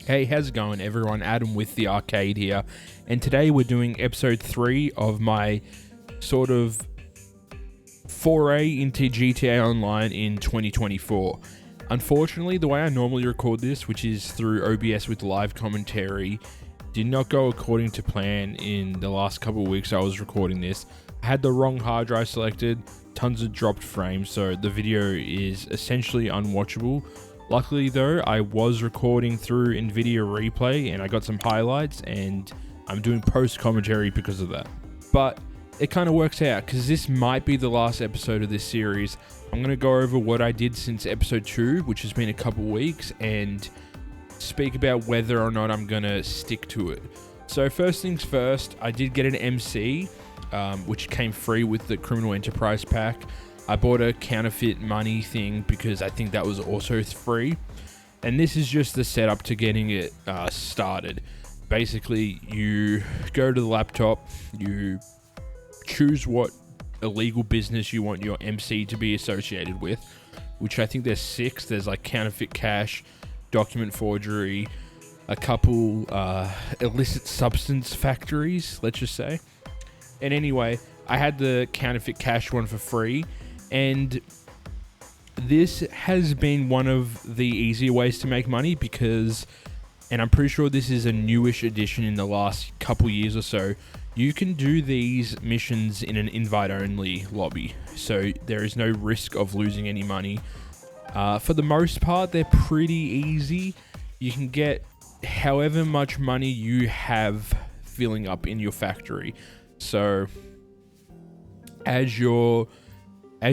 Hey, how's it going everyone? Adam with the Arcade here, and today we're doing episode 3 of my sort of foray into GTA Online in 2024. Unfortunately, the way I normally record this, which is through OBS with live commentary, did not go according to plan in the last couple of weeks I was recording this. I had the wrong hard drive selected, tons of dropped frames, so the video is essentially unwatchable. Luckily though, I was recording through NVIDIA Replay and I got some highlights and I'm doing post commentary because of that. But it kind of works out because this might be the last episode of this series. I'm going to go over what I did since episode 2, which has been a couple weeks, and speak about whether or not I'm going to stick to it. So first things first, I did get an MC, which came free with the Criminal Enterprise pack. I bought a counterfeit money thing because I think that was also free. And this is just the setup to getting it started. Basically, you go to the laptop, you choose what illegal business you want your MC to be associated with, which I think there's 6. There's like counterfeit cash, document forgery, a couple illicit substance factories, let's just say. And anyway, I had the counterfeit cash one for free. And this has been one of the easier ways to make money because, and I'm pretty sure this is a newish addition in the last couple years or so, you can do these missions in an invite-only lobby. So there is no risk of losing any money. For the most part, they're pretty easy. You can get however much money you have filling up in your factory. So as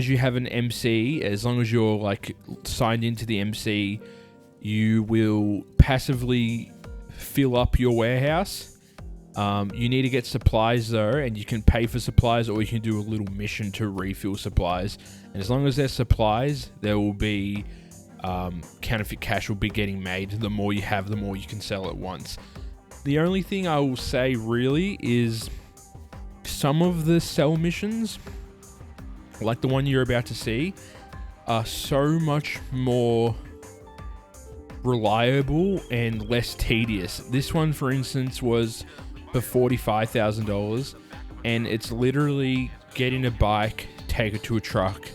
you have an MC, as long as you're like signed into the MC, you will passively fill up your warehouse. You need to get supplies though, and you can pay for supplies or you can do a little mission to refill supplies. And as long as there's supplies, there will be counterfeit cash will be getting made. The more you have, the more you can sell at once. The only thing I will say really is some of the sell missions, like the one you're about to see, are so much more reliable and less tedious. This one, for instance, was for $45,000, and it's literally get in a bike, take it to a truck,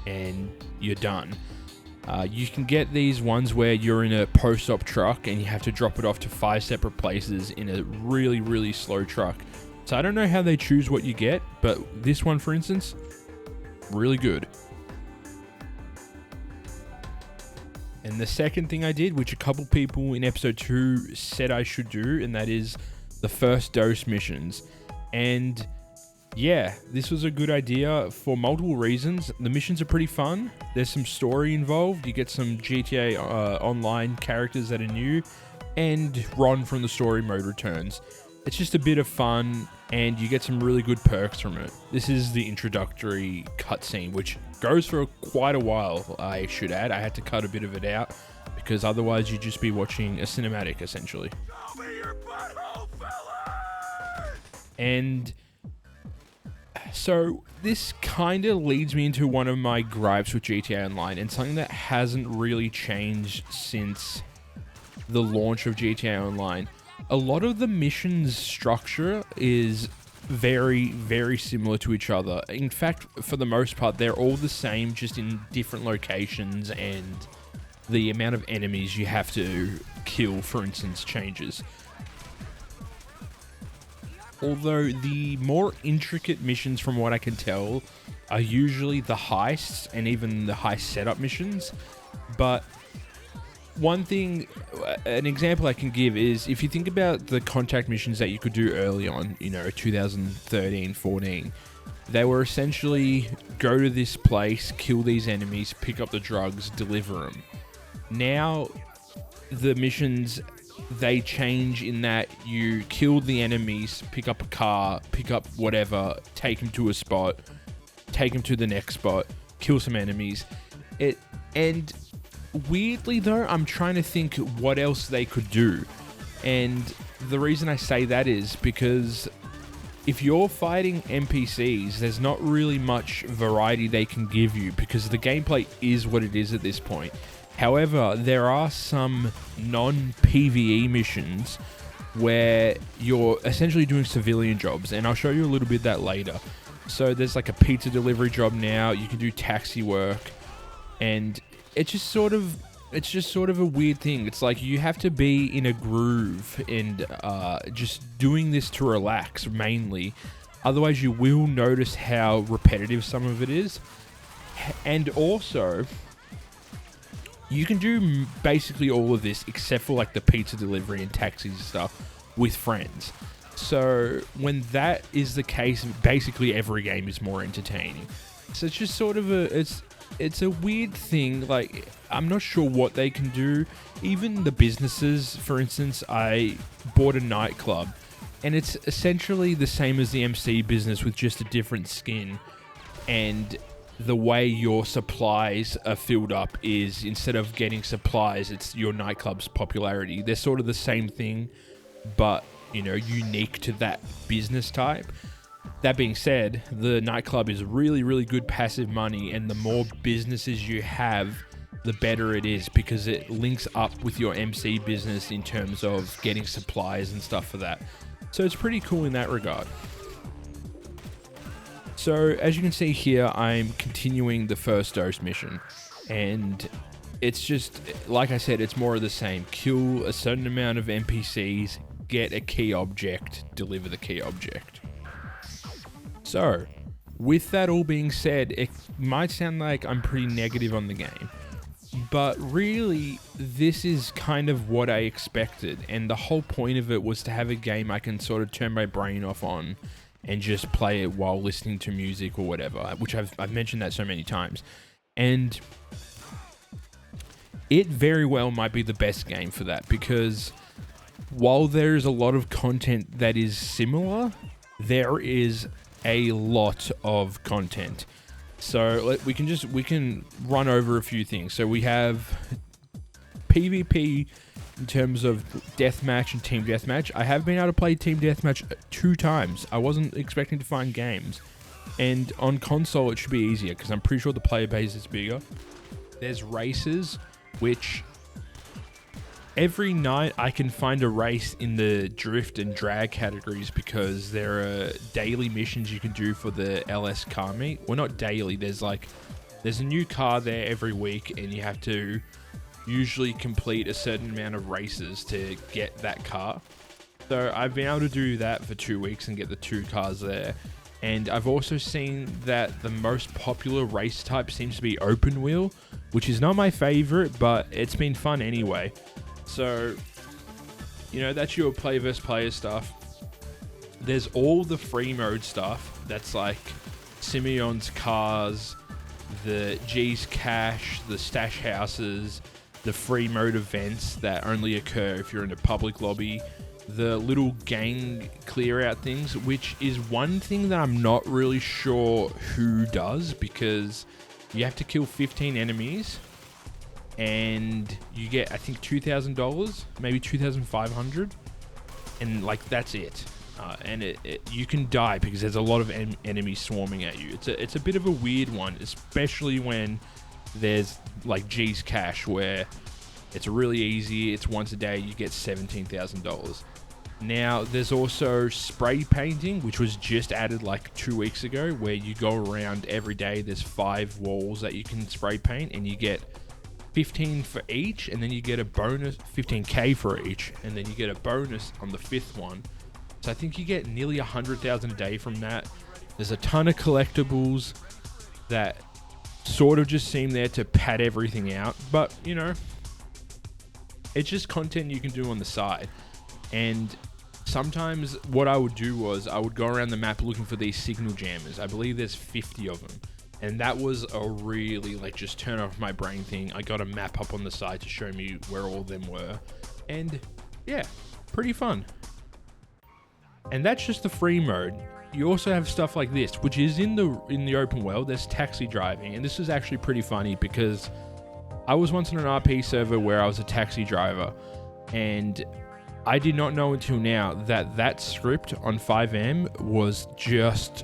and you're done. You can get these ones where you're in a post-op truck and you have to drop it off to 5 separate places in a really, really slow truck. So I don't know how they choose what you get, but this one, for instance, really good. And the second thing I did, which a couple people in episode 2 said I should do, and that is the first dose missions. And yeah, this was a good idea for multiple reasons. The missions are pretty fun. There's some story involved. You get some GTA Online characters that are new, and Ron from the story mode returns. It's just a bit of fun, and you get some really good perks from it. This is the introductory cutscene, which goes for quite a while, I should add. I had to cut a bit of it out, because otherwise you'd just be watching a cinematic, essentially. Show me your butthole, fella! And so this kind of leads me into one of my gripes with GTA Online, and something that hasn't really changed since the launch of GTA Online. A lot of the missions structure is very, very similar to each other. In fact, for the most part, they're all the same, just in different locations, and the amount of enemies you have to kill, for instance, changes. Although the more intricate missions, from what I can tell, are usually the heists and even the heist setup missions. But one thing, an example I can give is, if you think about the contact missions that you could do early on, 2013, 14, they were essentially go to this place, kill these enemies, pick up the drugs, deliver them. Now, the missions, they change in that you kill the enemies, pick up a car, pick up whatever, take them to a spot, take them to the next spot, kill some enemies. And weirdly though, I'm trying to think what else they could do. And the reason I say that is because if you're fighting NPCs, there's not really much variety they can give you, because the gameplay is what it is at this point. However, there are some non-PvE missions where you're essentially doing civilian jobs, and I'll show you a little bit of that later. So there's like a pizza delivery job now. You can do taxi work, and it's just sort of a weird thing. It's like you have to be in a groove and just doing this to relax mainly. Otherwise, you will notice how repetitive some of it is. And also, you can do basically all of this except for like the pizza delivery and taxis and stuff with friends. So when that is the case, basically every game is more entertaining. So it's just sort of it's a weird thing. Like, I'm not sure what they can do. Even the businesses, for instance, I bought a nightclub, and it's essentially the same as the MC business with just a different skin. And the way your supplies are filled up is, instead of getting supplies, it's your nightclub's popularity. They're sort of the same thing, but, you know, unique to that business type. That being said, the nightclub is really, really good passive money, and the more businesses you have, the better it is, because it links up with your MC business in terms of getting supplies and stuff for that. So it's pretty cool in that regard. So as you can see here, I'm continuing the first dose mission, and it's just, like I said, it's more of the same. Kill a certain amount of NPCs, get a key object, deliver the key object. So, with that all being said, it might sound like I'm pretty negative on the game, but really, this is kind of what I expected, and the whole point of it was to have a game I can sort of turn my brain off on and just play it while listening to music or whatever, which I've mentioned that so many times. And it very well might be the best game for that, because while there is a lot of content that is similar, there is a lot of content. So we can run over a few things. So we have PvP in terms of deathmatch and team deathmatch. I have been able to play team deathmatch 2 times. I wasn't expecting to find games. And on console it should be easier, because I'm pretty sure the player base is bigger. There's races, which every night I can find a race in the drift and drag categories, because there are daily missions you can do for the LS car meet. Well, not daily, there's a new car there every week, and you have to usually complete a certain amount of races to get that car. So I've been able to do that for 2 weeks and get the 2 cars there. And I've also seen that the most popular race type seems to be open wheel, which is not my favorite, but it's been fun anyway. So, you know, that's your play versus player stuff. There's all the free mode stuff. That's like Simeon's cars, the G's cash, the stash houses, the free mode events that only occur if you're in a public lobby, the little gang clear out things, which is one thing that I'm not really sure who does, because you have to kill 15 enemies and you get, I think, $2,000, maybe 2,500, and like that's it. And you can die because there's a lot of enemies swarming at you. It's a bit of a weird one, especially when there's like G's Cash, where it's really easy. It's once a day. You get $17,000. Now, there's also spray painting, which was just added like 2 weeks ago, where you go around every day. There's 5 walls that you can spray paint, and you get 15 for each, and then you get a bonus, 15k for each, and then you get a bonus on the 5th one. So I think you get nearly 100,000 a day from that. There's a ton of collectibles that sort of just seem there to pad everything out, but you know, it's just content you can do on the side. And sometimes what I would do was I would go around the map looking for these signal jammers. I believe there's 50 of them, and that was a really like just turn off my brain thing. I got a map up on the side to show me where all of them were, and yeah, pretty fun. And that's just the free mode. You also have stuff like this, which is in the open world. There's taxi driving, and this is actually pretty funny because I was once on an RP server where I was a taxi driver, and I did not know until now that that script on 5M was just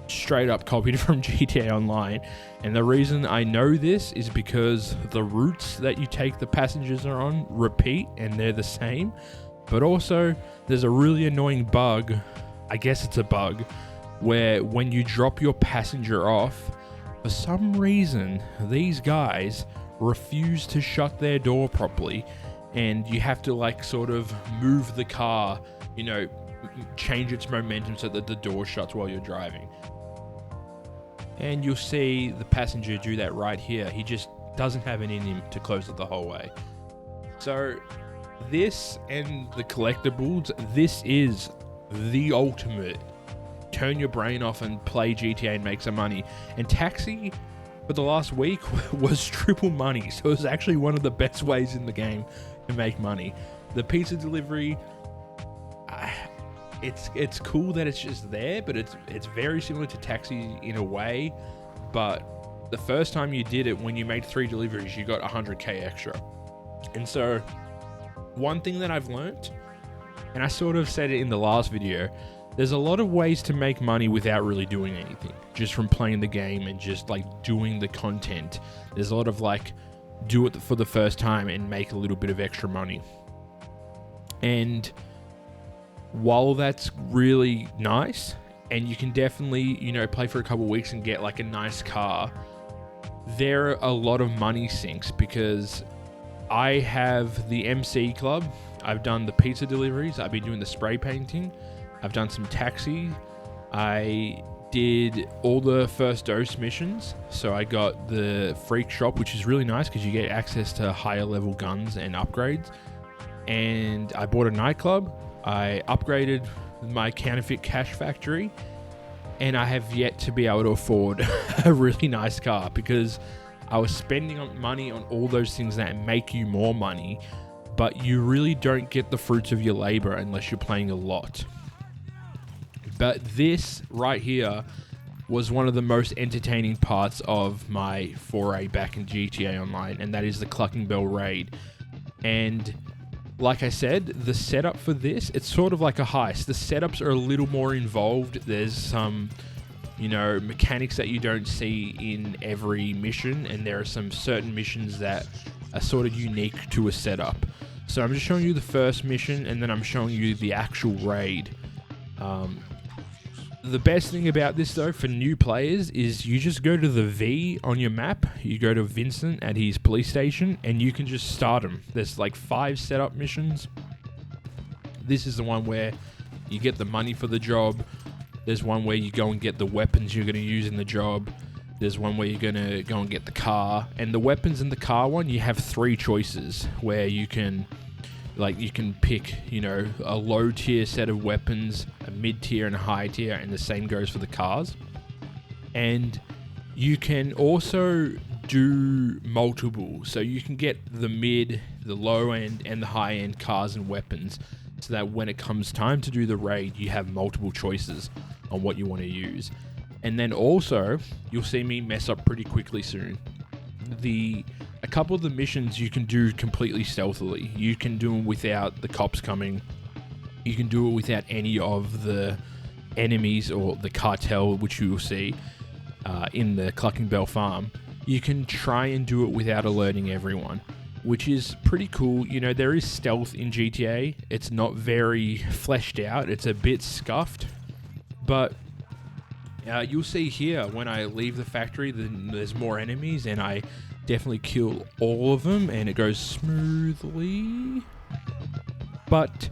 straight up copied from GTA Online. And the reason I know this is because the routes that you take the passengers are on repeat and they're the same. But also, there's a really annoying bug, I guess it's a bug, where when you drop your passenger off, for some reason, these guys refuse to shut their door properly, and you have to like sort of move the car, you know, change its momentum so that the door shuts while you're driving. And you'll see the passenger do that right here. He just doesn't have it in him to close it the whole way. So this and the collectibles, this is the ultimate turn your brain off and play GTA and make some money. And Taxi for the last week was triple money, so it was actually one of the best ways in the game to make money. The pizza delivery, it's cool that it's just there, but it's very similar to Taxi in a way. But the first time you did it, when you made 3 deliveries, you got 100k extra. And so one thing that I've learned, and I sort of said it in the last video, there's a lot of ways to make money without really doing anything, just from playing the game and just like doing the content. There's a lot of like, do it for the first time and make a little bit of extra money. And while that's really nice, and you can definitely, you know, play for a couple of weeks and get like a nice car, there are a lot of money sinks, because I have the MC club, I've done the pizza deliveries, I've been doing the spray painting, I've done some taxi, I did all the first dose missions, so I got the freak shop, which is really nice because you get access to higher level guns and upgrades, and I bought a nightclub, I upgraded my counterfeit cash factory, and I have yet to be able to afford a really nice car because I was spending money on all those things that make you more money, but you really don't get the fruits of your labor unless you're playing a lot. But this right here was one of the most entertaining parts of my foray back in GTA Online, and that is the Cluckin raid. And like I said, the setup for this, it's sort of like a heist. The setups are a little more involved. There's some, you know, mechanics that you don't see in every mission, and there are some certain missions that are sort of unique to a setup. So I'm just showing you the first mission, and then I'm showing you the actual raid. The best thing about this though for new players is you just go to the V on your map, you go to Vincent at his police station, and you can just start him. There's like 5 setup missions. This is the one where you get the money for the job. There's one where you go and get the weapons you're going to use in the job. There's one where you're going to go and get the car. And the weapons in the car one, you have 3 choices where you can pick, you know, a low tier set of weapons, a mid tier and a high tier, and the same goes for the cars. And you can also do multiple, so you can get the mid, the low end, and the high end cars and weapons, so that when it comes time to do the raid, you have multiple choices on what you want to use. And then also, you'll see me mess up pretty quickly soon. A couple of the missions you can do completely stealthily. You can do them without the cops coming. You can do it without any of the enemies or the cartel, which you will see in the Cluckin farm. You can try and do it without alerting everyone, which is pretty cool. You know, there is stealth in GTA. It's not very fleshed out. It's a bit scuffed, but you'll see here when I leave the factory, then there's more enemies, and I definitely kill all of them, and it goes smoothly. But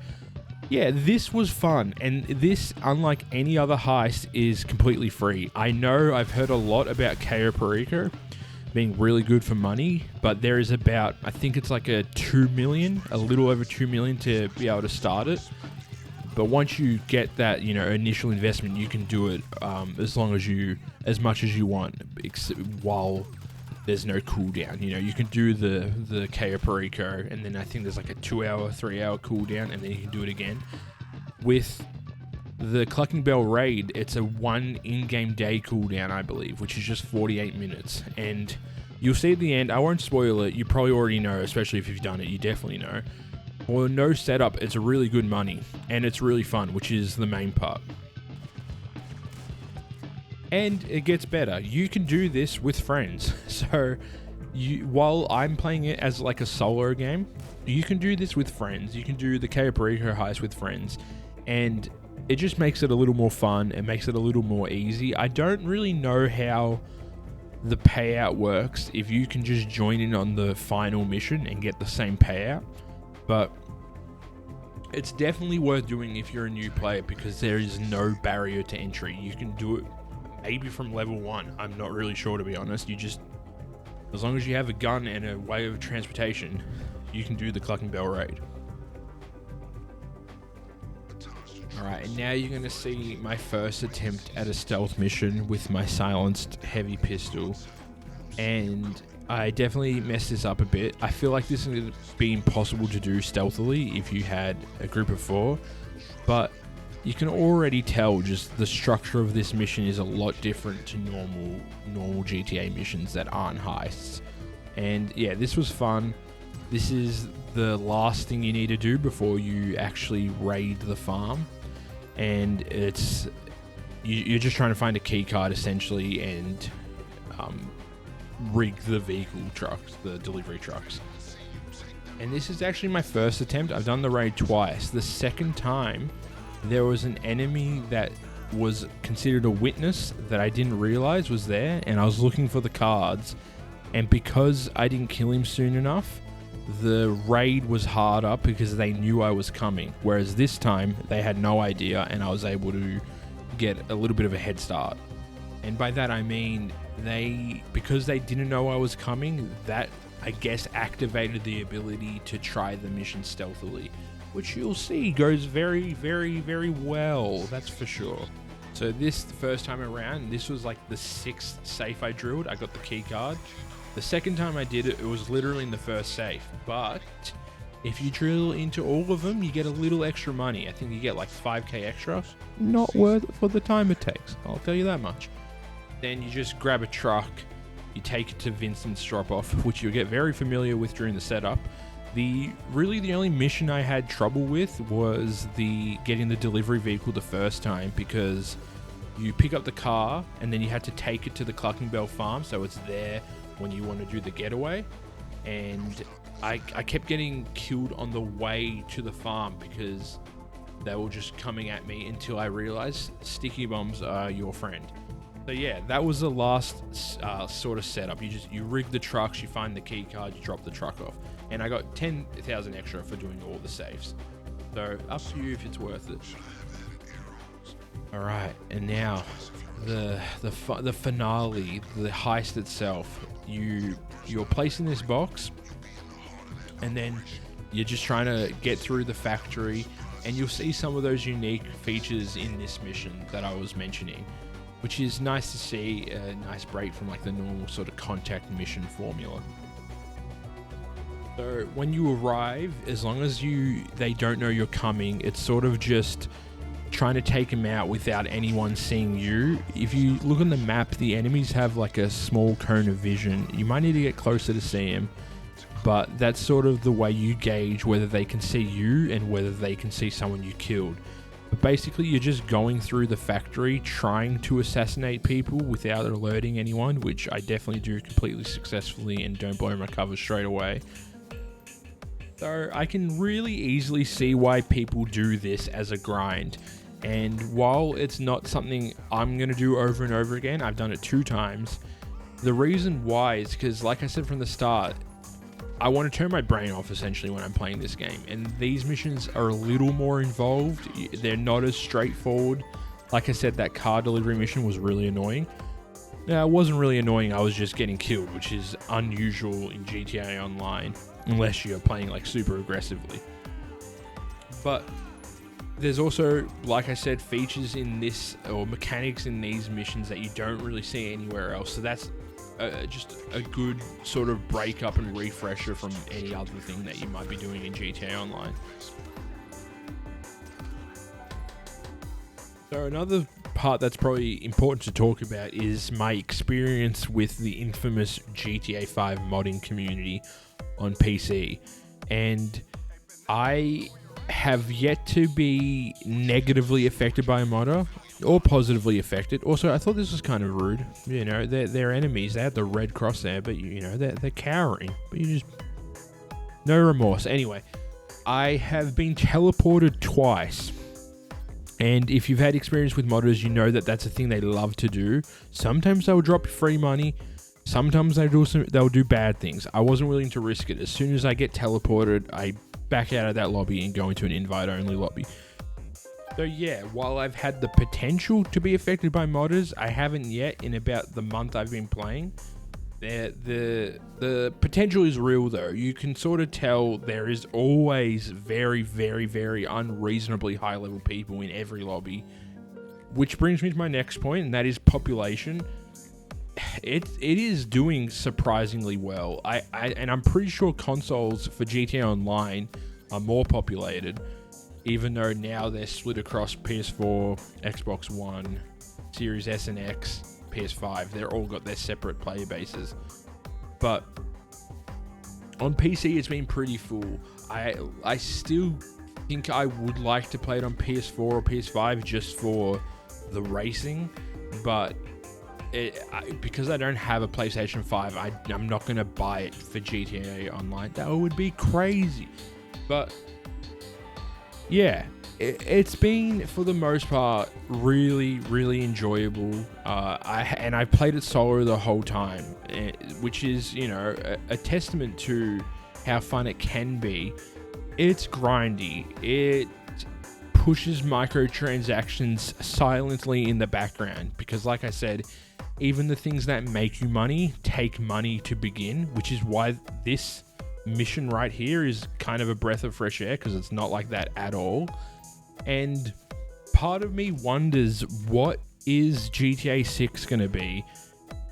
yeah, this was fun, and this, unlike any other heist, is completely free. I know I've heard a lot about Cayo Perico being really good for money, but there is about, I think it's like a little over 2 million to be able to start it. But once you get that, you know, initial investment, you can do it as much as you want, while there's no cooldown. You know, you can do the Cayo Perico, and then I think there's like a 2-hour, 3-hour cooldown, and then you can do it again. With the Cluckin raid, it's a 1 in-game day cooldown, I believe, which is just 48 minutes. And you'll see at the end, I won't spoil it, you probably already know, especially if you've done it, you definitely know. Or no setup, it's a really good money, and it's really fun, which is the main part. And it gets better. You can do this with friends. So while I'm playing it as like a solo game, you can do this with friends. You can do the Cayo Perico heist with friends, and it just makes it a little more fun. It makes it a little more easy. I don't really know how the payout works, if you can just join in on the final mission and get the same payout, but it's definitely worth doing if you're a new player, because there is no barrier to entry. You can do it maybe from level 1. I'm not really sure, to be honest. You just, as long as you have a gun and a way of transportation, you can do the Cluckin Bell raid. Alright, and now you're going to see my first attempt at a stealth mission with my silenced heavy pistol. And I definitely messed this up a bit. I feel like this would be impossible to do stealthily if you had a group of 4. But you can already tell just the structure of this mission is a lot different to normal GTA missions that aren't heists. And yeah, this was fun. This is the last thing you need to do before you actually raid the farm. And it's you're just trying to find a key card essentially, and rig the vehicle trucks, the delivery trucks. And this is actually my first attempt. I've done the raid twice. The second time, there was an enemy that was considered a witness that I didn't realize was there, and I was looking for the cards, and because I didn't kill him soon enough, the raid was harder because they knew I was coming, whereas this time they had no idea, and I was able to get a little bit of a head start. And by that I mean because they didn't know I was coming, that I guess activated the ability to try the mission stealthily, which you'll see goes very, very, very well, that's for sure. So the first time around, this was like the 6th safe I drilled. I got the key card. The second time I did it, it was literally in the first safe, but if you drill into all of them, you get a little extra money. I think you get like 5k extra. Not worth it for the time it takes, I'll tell you that much. Then you just grab a truck, you take it to Vincent's drop-off, which you'll get very familiar with during the setup. Really the only mission I had trouble with was getting the delivery vehicle the first time, because you pick up the car and then you had to take it to the Cluckin Bell farm, so it's there when you want to do the getaway. And I kept getting killed on the way to the farm because they were just coming at me, until I realized sticky bombs are your friend. So yeah, that was the last sort of setup. You rig the trucks, you find the key card, you drop the truck off. And I got 10,000 extra for doing all the safes. So up to you if it's worth it. Alright, and now the finale, the heist itself. You're placing this box, and then you're just trying to get through the factory, and you'll see some of those unique features in this mission that I was mentioning, which is nice to see, a nice break from like the normal sort of contact mission formula. So when you arrive, as long as they don't know you're coming, it's sort of just trying to take them out without anyone seeing you. If you look on the map, the enemies have like a small cone of vision. You might need to get closer to see them, but that's sort of the way you gauge whether they can see you and whether they can see someone you killed. But basically, you're just going through the factory trying to assassinate people without alerting anyone, which I definitely do completely successfully and don't blow my cover straight away. So I can really easily see why people do this as a grind. And while it's not something I'm going to do over and over again, I've done it 2 times. The reason why is because, like I said from the start, I want to turn my brain off essentially when I'm playing this game. And these missions are a little more involved. They're not as straightforward. Like I said, that car delivery mission was really annoying. Now, it wasn't really annoying, I was just getting killed, which is unusual in GTA Online, unless you're playing like super aggressively. But there's also, like I said, features in this, or mechanics in these missions that you don't really see anywhere else. So that's just a good sort of break up and refresher from any other thing that you might be doing in GTA Online. So another part that's probably important to talk about is my experience with the infamous GTA 5 modding community on PC. And I have yet to be negatively affected by a modder. or positively affected. Also, I thought this was kind of rude. You know, they're enemies. They had the red cross there, but you know, they're cowering. But you just no remorse. Anyway, I have been teleported twice. And if you've had experience with modders, you know that that's a thing they love to do. Sometimes they'll drop you free money. Sometimes they'll do bad things. I wasn't willing to risk it. As soon as I get teleported, I back out of that lobby and go into an invite-only lobby. So yeah, while I've had the potential to be affected by modders, I haven't yet in about the month I've been playing. The potential is real though. You can sort of tell there is always very, very, very unreasonably high level people in every lobby. Which brings me to my next point, and that is population. It is doing surprisingly well. And I'm pretty sure consoles for GTA Online are more populated, even though now they're split across PS4, Xbox One, Series S and X, PS5. They're all got their separate player bases. But on PC, it's been pretty full. I still think I would like to play it on PS4 or PS5 just for the racing, but because I don't have a PlayStation 5, I'm not going to buy it for GTA Online. That would be crazy. But yeah, it's been, for the most part, really, really enjoyable. I played it solo the whole time, which is, you know, a testament to how fun it can be. It's grindy. It pushes microtransactions silently in the background because, like I said, even the things that make you money take money to begin, which is why this mission right here is kind of a breath of fresh air, because it's not like that at all. And part of me wonders, what is GTA 6 going to be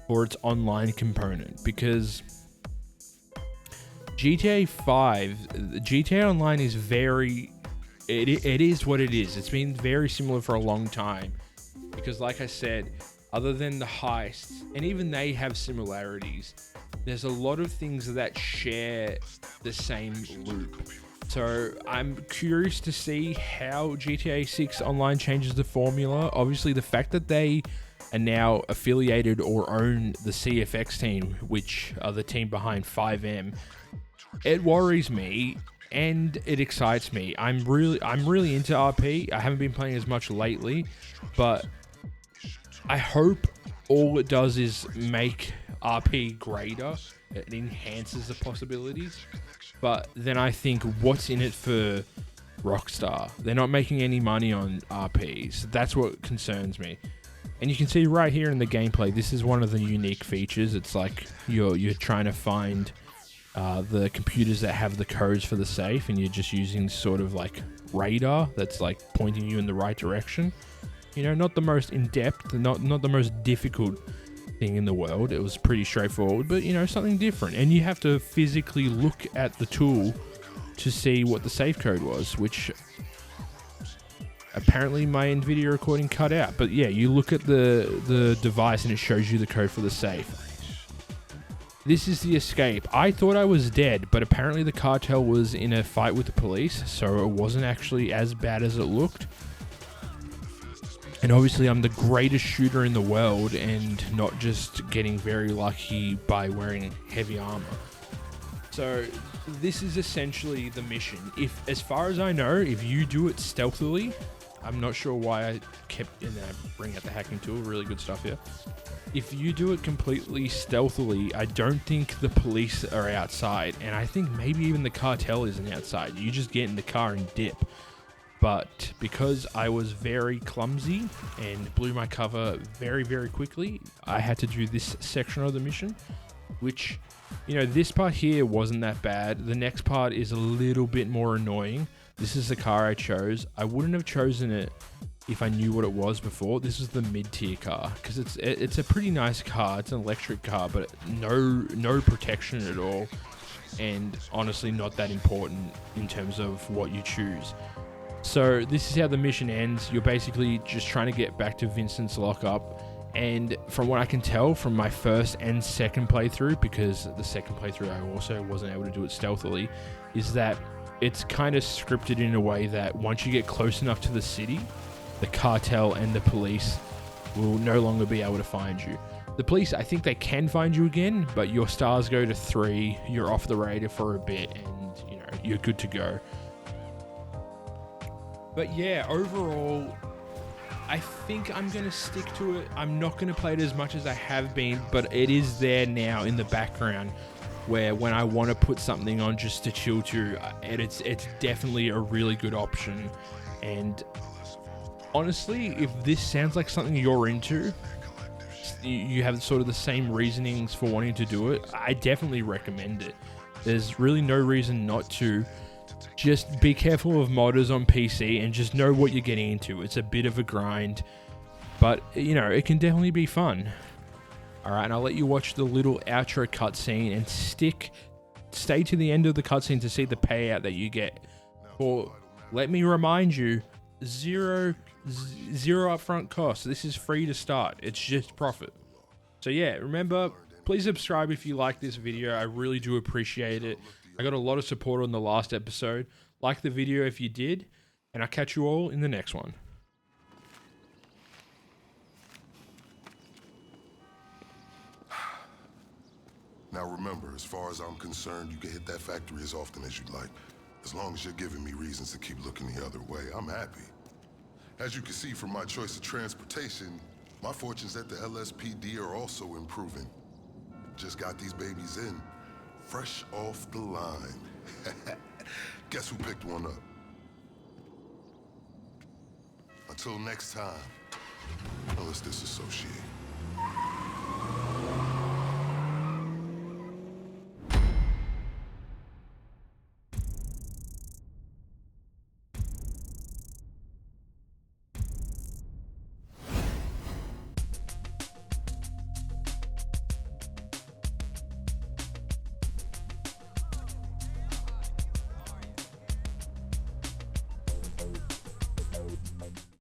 for its online component? Because GTA 5, GTA Online is it is what it is. It's been very similar for a long time. Because like I said, other than the heists, and even they have similarities, there's a lot of things that share the same loop. So I'm curious to see how GTA 6 Online changes the formula. Obviously, the fact that they are now affiliated or own the CFX team, which are the team behind 5M, it worries me and it excites me. I'm really into RP. I haven't been playing as much lately, but I hope all it does is make RP greater. It enhances the possibilities. But then I think, what's in it for Rockstar? They're not making any money on RPs. That's what concerns me. And you can see right here in the gameplay, this is one of the unique features. It's like you're trying to find the computers that have the codes for the safe, and you're just using sort of like radar that's like pointing you in the right direction. You know, not the most in-depth, not the most difficult thing in the world. It was pretty straightforward, but you know, something different. And you have to physically look at the tool to see what the safe code was, which apparently my NVIDIA recording cut out. But yeah, you look at the device and it shows you the code for the safe. This is the escape. I thought I was dead, but apparently the cartel was in a fight with the police, so it wasn't actually as bad as it looked. And obviously I'm the greatest shooter in the world and not just getting very lucky by wearing heavy armor. So this is essentially the mission. If, as far as I know, if you do it stealthily, I'm not sure why I kept, and then I bring out the hacking tool, really good stuff here. If you do it completely stealthily, I don't think the police are outside, and I think maybe even the cartel isn't outside. You just get in the car and dip. But because I was very clumsy and blew my cover very, very quickly, I had to do this section of the mission, which, you know, this part here wasn't that bad. The next part is a little bit more annoying. This is the car I chose. I wouldn't have chosen it if I knew what it was before. This is the mid-tier car, because it's a pretty nice car. It's an electric car, but no protection at all, and honestly not that important in terms of what you choose. So this is how the mission ends. You're basically just trying to get back to Vincent's lockup, and from what I can tell from my first and second playthrough, because the second playthrough I also wasn't able to do it stealthily, is that it's kind of scripted in a way that once you get close enough to the city, the cartel and the police will no longer be able to find you. The police, I think they can find you again, but your stars go to 3, you're off the radar for a bit, and, you know, you're good to go. But yeah, overall, I think I'm going to stick to it. I'm not going to play it as much as I have been, but it is there now in the background, where when I want to put something on just to chill to, it's definitely a really good option. And honestly, if this sounds like something you're into, you have sort of the same reasonings for wanting to do it, I definitely recommend it. There's really no reason not to. Just be careful of modders on PC and just know what you're getting into. It's a bit of a grind, but you know, it can definitely be fun. Alright, and I'll let you watch the little outro cutscene and stay to the end of the cutscene to see the payout that you get. For, let me remind you, zero upfront cost. This is free to start. It's just profit. So yeah, remember, please subscribe if you like this video. I really do appreciate it. I got a lot of support on the last episode. Like the video if you did, and I'll catch you all in the next one. Now remember, as far as I'm concerned, you can hit that factory as often as you'd like. As long as you're giving me reasons to keep looking the other way, I'm happy. As you can see from my choice of transportation, my fortunes at the LSPD are also improving. Just got these babies in, fresh off the line. Guess who picked one up? Until next time, let's disassociate.